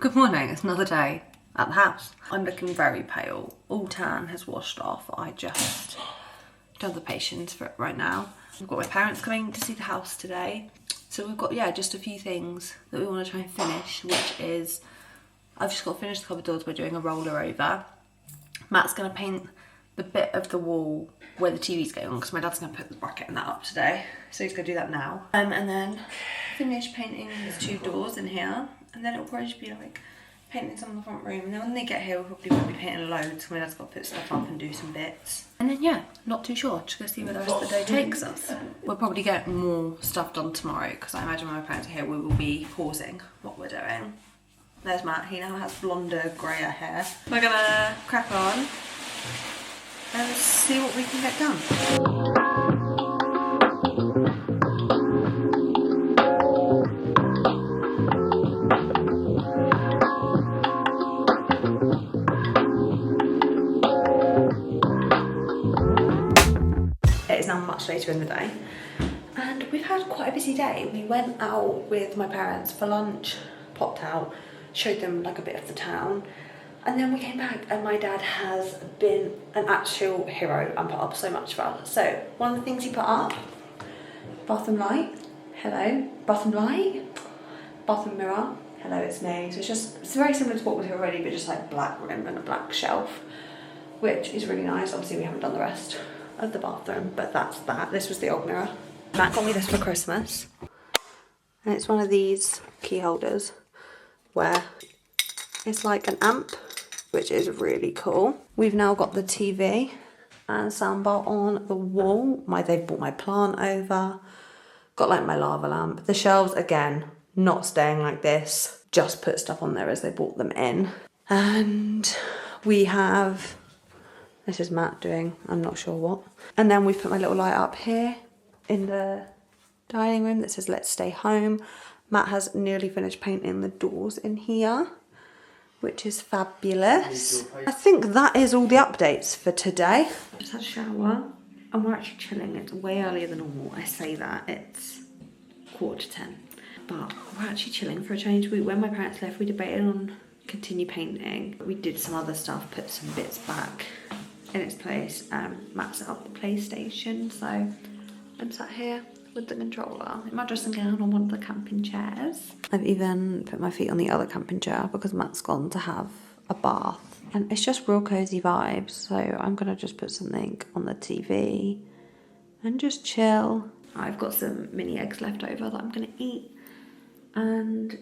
Good morning, it's another day at the house. I'm looking very pale. All tan has washed off. I just don't have the patience for it right now. I've got my parents coming to see the house today. So we've got, just a few things that we want to try and finish, which is, I've just got to finish the cupboard doors by doing a roller over. Matt's going to paint the bit of the wall where the TV's going on, because my dad's going to put the bracket and that up today. So he's going to do that now. And then finish painting these two doors in here. And then it'll probably just be like painting some of the front room. And then when they get here, we'll probably won't be painting loads. My dad's got to put stuff up and do some bits. And then not too sure. Just gonna see where the rest of the day takes us. We'll probably get more stuff done tomorrow, because I imagine when my parents are here, we will be pausing what we're doing. There's Matt. He now has blonder, grayer hair. We're gonna crack on and see what we can get done. Much later in the day, and we've had quite a busy day. We went out with my parents for lunch, popped out, showed them like a bit of the town, and then we came back and my dad has been an actual hero and put up so much for us. So one of the things he put up, bathroom light, hello, bathroom light, bathroom mirror, hello, it's me. So it's very similar to what was here already, but just like black rim and a black shelf, which is really nice. Obviously we haven't done the rest of the bathroom, but that's that. This was the old mirror. Matt got me this for Christmas, and it's one of these key holders where it's like an amp, which is really cool. We've now got the TV and soundbar on the wall. They've brought my plant over, got like my lava lamp. The shelves, again, not staying like this, just put stuff on there as they brought them in. And we have, this is Matt doing, I'm not sure what. And then we've put my little light up here in the dining room that says let's stay home. Matt has nearly finished painting the doors in here, which is fabulous. I think that is all the updates for today. Just had a shower and we're actually chilling. It's way earlier than normal. I say that, it's 10:15. But we're actually chilling for a change. When my parents left, we debated on continue painting. We did some other stuff, put some bits back in its place. Matt set up the PlayStation, so I'm sat here with the controller in my dressing gown on one of the camping chairs. I've even put my feet on the other camping chair because Matt's gone to have a bath, and it's just real cozy vibes. So I'm gonna just put something on the TV and just chill. I've got some mini eggs left over that I'm gonna eat, and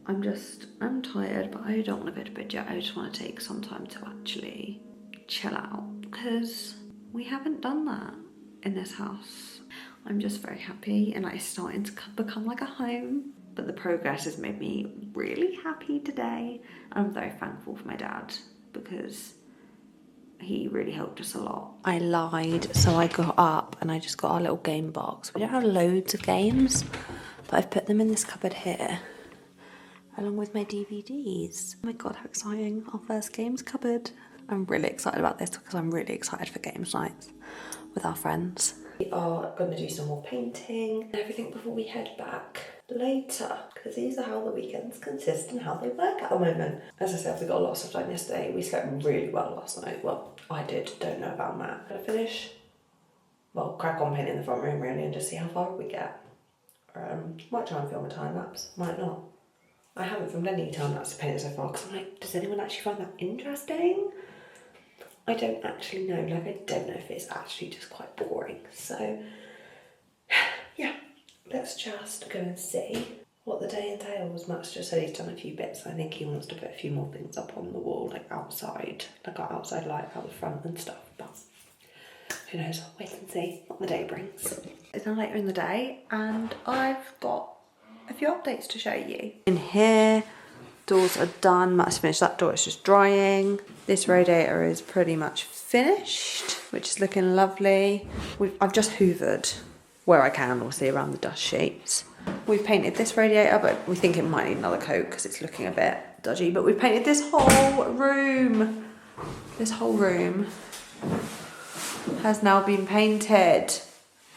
I'm tired, but I don't want to go to bed yet. I just want to take some time to actually chill out, because we haven't done that in this house. I'm just very happy, and it's starting to become like a home. But the progress has made me really happy today. I'm very thankful for my dad, because he really helped us a lot. I lied, so I got up and I just got our little game box. We don't have loads of games, but I've put them in this cupboard here, along with my DVDs. Oh my god, how exciting, our first games cupboard. I'm really excited about this because I'm really excited for games nights with our friends. We are going to do some more painting and everything before we head back later, because these are how the weekends consist and how they work at the moment. As I said, we got a lot of stuff done yesterday. We slept really well last night. Well, I did, don't know about Matt. Gonna finish, crack on painting the front room really and just see how far we get. Might try and film a time lapse, might not. I haven't filmed any time lapse to paint it so far because I'm like, does anyone actually find that interesting? I don't actually know, I don't know if it's actually just quite boring. So, yeah, let's just go and see what the day entails. Matt's just said he's done a few bits. I think he wants to put a few more things up on the wall, like outside, like our outside light out the front and stuff, but who knows, I'll wait and see what the day brings. It's now later in the day, and I've got a few updates to show you. In here, doors are done. Matt's finished that door, it's just drying. This radiator is pretty much finished, which is looking lovely. I've just hoovered where I can, obviously around the dust sheets. We've painted this radiator, but we think it might need another coat because it's looking a bit dodgy. But we've painted this whole room. This whole room has now been painted,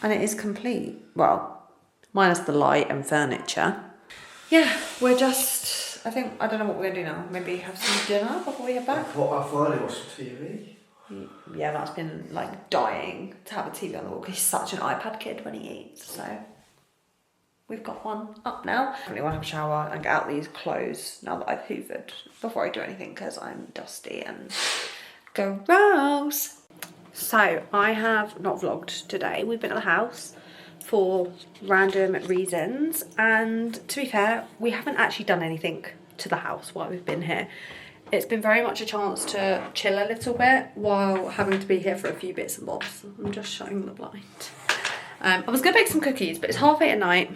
and it is complete. Well, minus the light and furniture. Yeah, we're just I don't know what we're going to do now. Maybe have some dinner before we head back. I finally watched some TV. Yeah, Matt's been like dying to have a TV on the wall because he's such an iPad kid when he eats, so we've got one up now. I really want to have a shower and get out these clothes now that I've hoovered before I do anything because I'm dusty and gross. So I have not vlogged today. We've been at the house for random reasons, and to be fair, we haven't actually done anything to the house while we've been here. It's been very much a chance to chill a little bit while having to be here for a few bits and bobs. I'm just shutting the blind. I was going to bake some cookies, but it's 8:30 at night,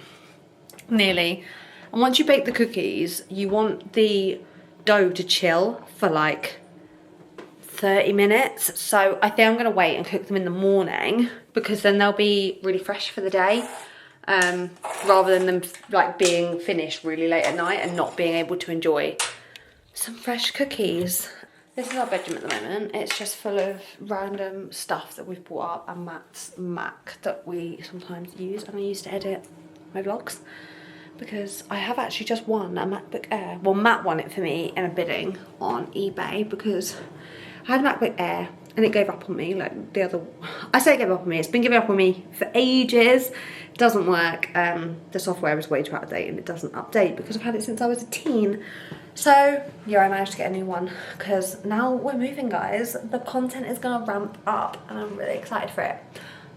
nearly. And once you bake the cookies, you want the dough to chill for like 30 minutes. So I think I'm going to wait and cook them in the morning because then they'll be really fresh for the day. Rather than them like being finished really late at night and not being able to enjoy some fresh cookies. This is our bedroom at the moment. It's just full of random stuff that we've brought up and Matt's Mac that we sometimes use, and I used to edit my vlogs because I have actually just won a MacBook Air. Well, Matt won it for me in a bidding on eBay because I had a MacBook Air and it gave up on me like I say it gave up on me, it's been giving up on me for ages. It doesn't work. The software is way too out of date and it doesn't update because I've had it since I was a teen. So yeah, I managed to get a new one because now we're moving, guys. The content is gonna ramp up and I'm really excited for it.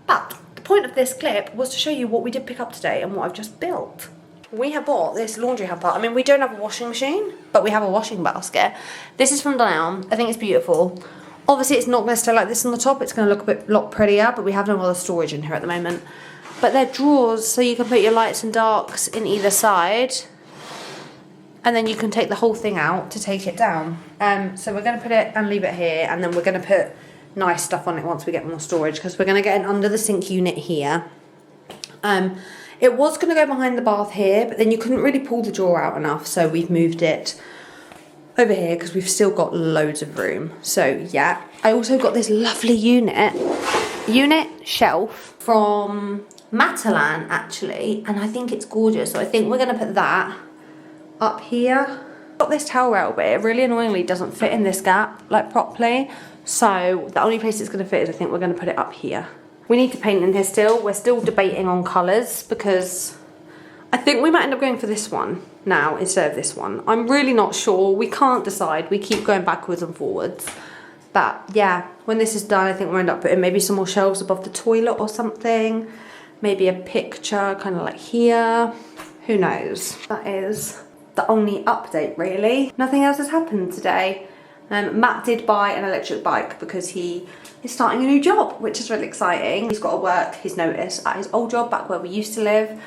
But the point of this clip was to show you what we did pick up today and what I've just built. We have bought this laundry hamper. I mean, we don't have a washing machine, but we have a washing basket. This is from Dunelm. I think it's beautiful. Obviously, it's not going to stay like this on the top. It's going to look a lot prettier, but we have no other storage in here at the moment. But they're drawers, so you can put your lights and darks in either side. And then you can take the whole thing out to take it down. So we're going to put it and leave it here, and then we're going to put nice stuff on it once we get more storage, because we're going to get an under the sink unit here. It was going to go behind the bath here, but then you couldn't really pull the drawer out enough, so we've moved it over here because we've still got loads of room. So yeah, I also got this lovely unit shelf from Matalan actually, and I think it's gorgeous. So I think we're going to put that up here. Got this towel rail, but it really annoyingly doesn't fit in this gap like properly. So the only place it's going to fit is I think we're going to put it up here. We need to paint in here still. We're still debating on colours because I think we might end up going for this one now instead of this one. I'm really not sure. We can't decide. We keep going backwards and forwards. But yeah, when this is done, I think we'll end up putting maybe some more shelves above the toilet or something. Maybe a picture kind of like here. Who knows? That is the only update really. Nothing else has happened today. Matt did buy an electric bike because he is starting a new job, which is really exciting. He's got to work his notice at his old job back where we used to live,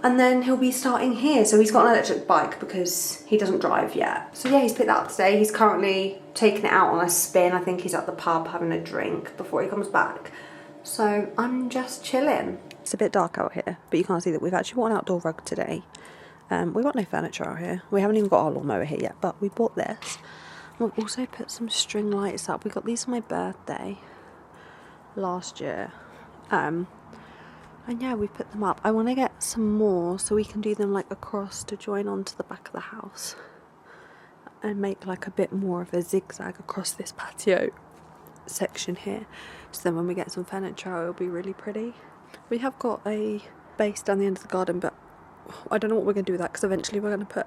and then he'll be starting here. So he's got an electric bike because he doesn't drive yet. So yeah, he's picked that up today. He's currently taking it out on a spin. I think he's at the pub having a drink before he comes back. So I'm just chilling. It's a bit dark out here, but you can't see that we've actually bought an outdoor rug today. We've got no furniture out here. We haven't even got our lawnmower here yet, but we bought this. We've also put some string lights up. We got these for my birthday last year. And yeah, we put them up. I want to get some more so we can do them like across to join onto the back of the house. And make like a bit more of a zigzag across this patio section here. So then when we get some furniture, it'll be really pretty. We have got a base down the end of the garden, but I don't know what we're going to do with that because eventually we're going to put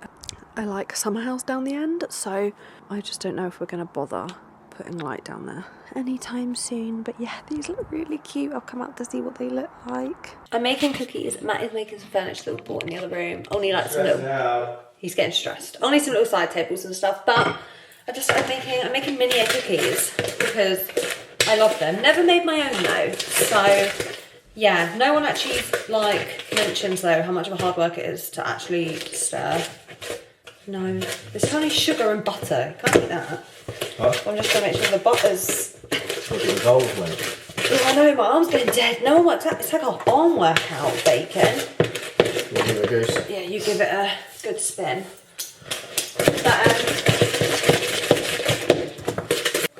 a like summer house down the end, so I just don't know if we're going to bother putting light down there anytime soon. But yeah, these look really cute. I'll come out to see what they look like. I'm making cookies. Matt is making some furniture that we bought in the other room. Only like some little... He's getting stressed. Only some little side tables and stuff, but I'm making mini cookies because I love them. Never made my own though, so yeah, no one actually like mentions though how much of a hard work it is to actually stir. No, there's only sugar and butter. Can't eat that. Huh? I'm just gonna make sure the butter's involved, mate. Oh, I know, my arm's getting dead. No one wants that. It's like an arm workout, bacon. You give it a goose. Yeah, you give it a good spin.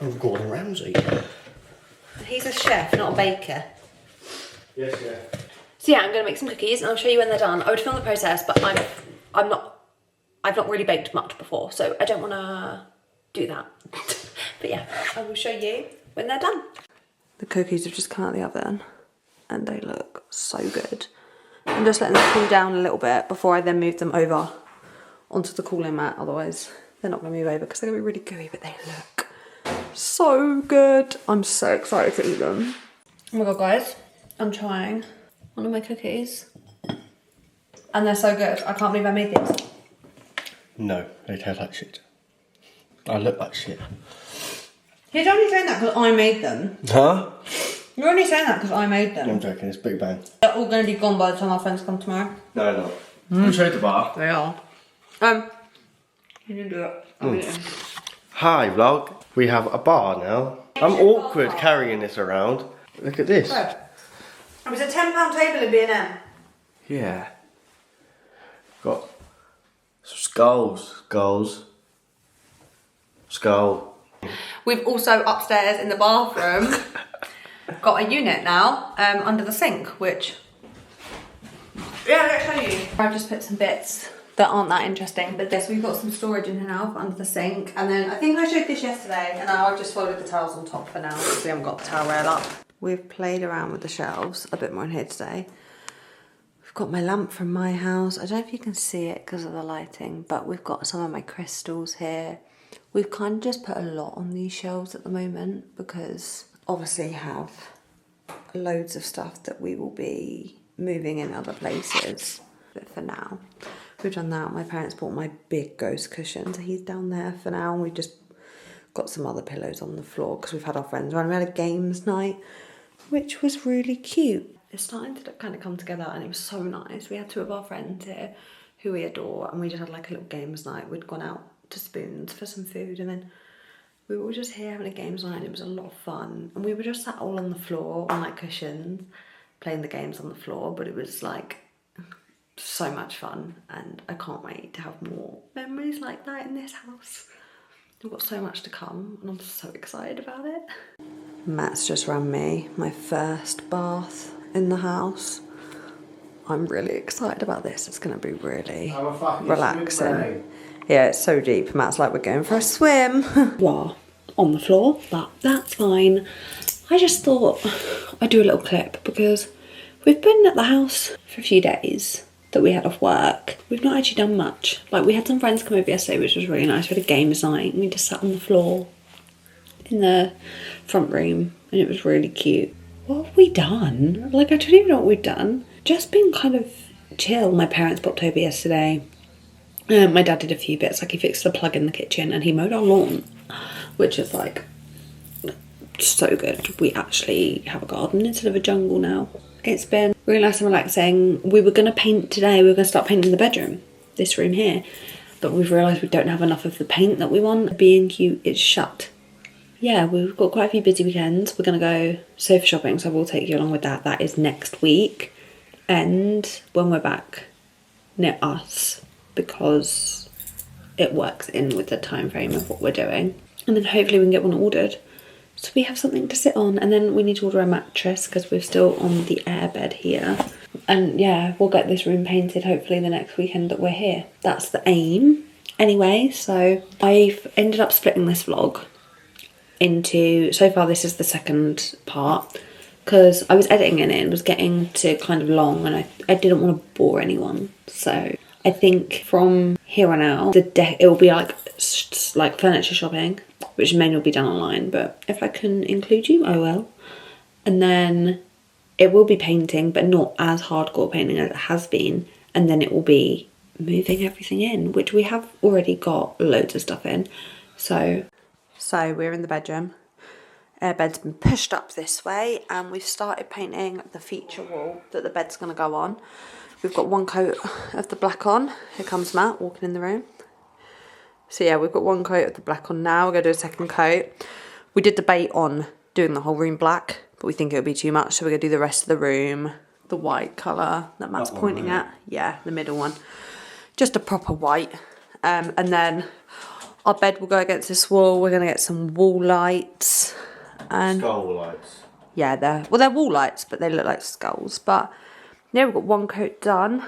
I'm Gordon Ramsay. He's a chef, not a baker. Yes, yeah. So yeah, I'm gonna make some cookies and I'll show you when they're done. I would film the process, but I I've not really baked much before, so I don't want to do that. But yeah, I will show you when they're done. The cookies have just come out of the oven and they look so good. I'm just letting them cool down a little bit before I then move them over onto the cooling mat, otherwise they're not going to move over because they're going to be really gooey, but they look so good. I'm so excited to eat them. Oh my god, guys, I'm trying one of my cookies and they're so good. I can't believe I made these. No, they taste like shit. I look like shit. He's only saying that because I made them. Huh? You're only saying that because I made them. I'm joking, it's Big Bang. They're all going to be gone by the time our friends come tomorrow. No, no. Who showed the bar? They are. You can do it. I'll eat them. Hi, vlog. We have a bar now. I'm awkward carrying this around. Look at this. It was a £10 table in B&M. Yeah. Got some skulls. Skull. We've also upstairs in the bathroom got a unit now under the sink, which, yeah, let's show you. I've just put some bits that aren't that interesting, but this, we've got some storage in here now under the sink, and then I think I showed this yesterday, and now I've just folded the towels on top for now because we haven't got the towel rail up. We've played around with the shelves a bit more in here today. We've got my lamp from my house. I don't know if you can see it because of the lighting, but we've got some of my crystals here. We've kind of just put a lot on these shelves at the moment because obviously have loads of stuff that we will be moving in other places. But for now, we've done that. My parents bought my big ghost cushion, so he's down there for now. And we've just got some other pillows on the floor because we've had our friends around. We had a games night, which was really cute. It's starting to kind of come together and it was so nice. We had two of our friends here who we adore and we just had like a little games night. We'd gone out to Spoons for some food and then we were all just here having a games night and it was a lot of fun. And we were just sat all on the floor on like cushions playing the games on the floor, but it was like so much fun and I can't wait to have more memories like that in this house. We've got so much to come and I'm so excited about it. Matt's just ran me my first bath in the house. I'm really excited about this. It's going to be really relaxing. Yeah, it's so deep. Matt's like, we're going for a swim. We are on the floor, but that's fine. I just thought I'd do a little clip because we've been at the house for a few days that we had off work. We've not actually done much. Like we had some friends come over yesterday, which was really nice. We had a games night and we just sat on the floor in the front room and it was really cute. What have we done? Like I don't even know what we've done. Just been kind of chill. My parents popped over yesterday. My dad did a few bits, like he fixed the plug in the kitchen and he mowed our lawn, which is like so good. We actually have a garden instead of a jungle now. It's been really nice and relaxing. We were going to paint today. We were going to start painting the bedroom, this room here, but we've realised we don't have enough of the paint that we want. B&Q is shut. Yeah, we've got quite a few busy weekends. We're going to go sofa shopping, so I will take you along with that. That is next week. And when we're back near us, because it works in with the time frame of what we're doing. And then hopefully we can get one ordered so we have something to sit on. And then we need to order a mattress because we're still on the air bed here. And yeah, we'll get this room painted hopefully the next weekend that we're here. That's the aim. Anyway, so I've ended up splitting this vlog into, so far this is the second part, because I was editing it and it was getting to kind of long and I didn't want to bore anyone. So I think from here on out, it will be like furniture shopping, which may not be done online, but if I can include you, I will. And then it will be painting, but not as hardcore painting as it has been. And then it will be moving everything in, which we have already got loads of stuff in. So we're in the bedroom. Airbed's been pushed up this way and we've started painting the feature wall that the bed's going to go on. We've got one coat of the black on. Here comes Matt walking in the room. So yeah, we've got one coat of the black on now. We're going to do a second coat. We did debate on doing the whole room black, but we think it would be too much. So we're going to do the rest of the room, the white colour that Matt's pointing at. Yeah, the middle one. Just a proper white. And then our bed will go against this wall. We're going to get some wall lights. And Skull lights. Yeah, they're wall lights, but they look like skulls. But yeah, we've got one coat done.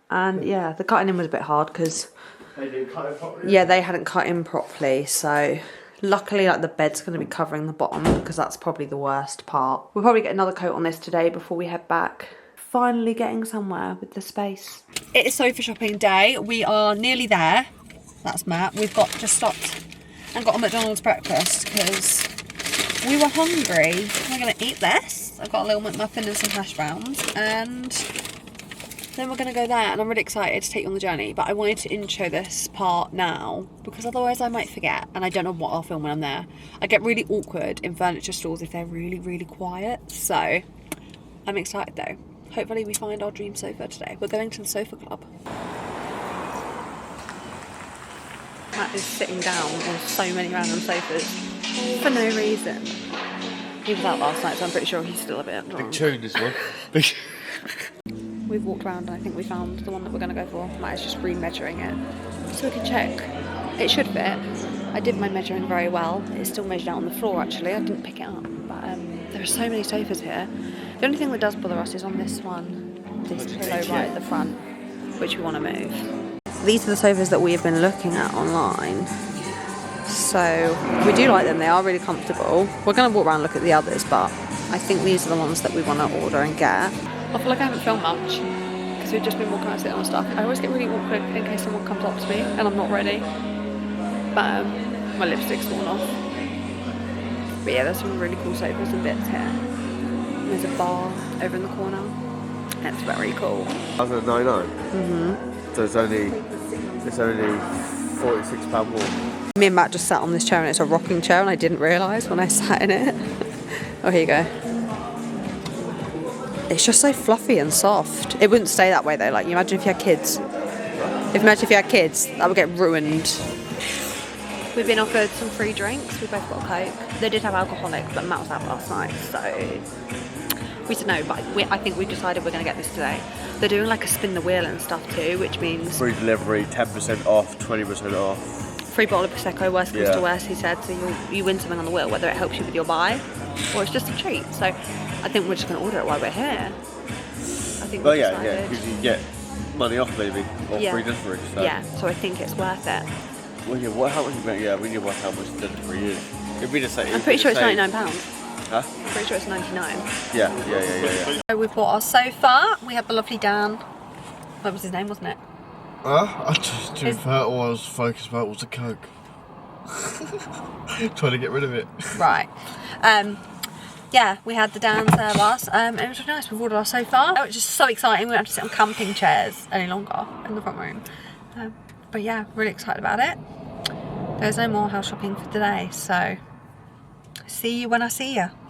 And yeah, the cutting in was a bit hard because They didn't cut it properly? Yeah, they hadn't cut in properly, so luckily like the bed's going to be covering the bottom because that's probably the worst part. We'll probably get another coat on this today before we head back. Finally getting somewhere with the space. It is sofa shopping day. We are nearly there. That's Matt. We've just stopped and got a McDonald's breakfast because we were hungry. We're going to eat this. I've got a little McMuffin and some hash browns, and then we're going to go there, and I'm really excited to take you on the journey, but I wanted to intro this part now because otherwise I might forget, and I don't know what I'll film when I'm there. I get really awkward in furniture stores if they're really, really quiet, so I'm excited though. Hopefully we find our dream sofa today. We're going to the sofa club. Matt is sitting down on so many random sofas for no reason. He was out last night, so I'm pretty sure he's still a bit drunk. Big tune, this one. We've walked around and I think we found the one that we're going to go for. Matt is just re-measuring it so we can check. It should fit. I did my measuring very well. It's still measured out on the floor actually. I didn't pick it up. But there are so many sofas here. The only thing that does bother us is on this one, this pillow right at the front, which we want to move. These are the sofas that we have been looking at online. So we do like them. They are really comfortable. We're going to walk around and look at the others, but I think these are the ones that we want to order and get. I feel like I haven't filmed much because we've just been walking around sitting on stuff. I always get really awkward in case someone comes up to me and I'm not ready. But my lipstick's worn off. But yeah, there's some really cool sofas and bits here. And there's a bar over in the corner. That's very cool. $199. So it's only £46 more. Me and Matt just sat on this chair and it's a rocking chair and I didn't realise when I sat in it. Oh, here you go. It's just so fluffy and soft. It wouldn't stay that way though. Like, you imagine if you had kids. Imagine if you had kids, that would get ruined. We've been offered some free drinks. We both got a Coke. They did have alcoholic, but Matt was out last night, so we said no. But I think we've decided we're going to get this today. They're doing like a spin the wheel and stuff too, which means free delivery, 10% off, 20% off. Free bottle of Prosecco, worst comes to worst, he said. So you win something on the wheel, whether it helps you with your buy or it's just a treat. So I think we're just going to order it while we're here. I think. Well, yeah, because you get money off maybe, or free delivery. So. Yeah, so I think it's worth it. Well, yeah, how much? Yeah, we need to work how much delivery is. It'd be the same. I'm pretty sure it's £99. Huh? I'm pretty sure it's 99. Yeah. So we've bought our sofa. We have the lovely Dan. That was his name, wasn't it? I just all I was focused about was the Coke. Trying to get rid of it. Right. Yeah, we had the Dan serve us. It was really nice. We've ordered our sofa, which is so exciting. We don't have to sit on camping chairs any longer in the front room. But yeah, really excited about it. There's no more house shopping for today, so see you when I see you.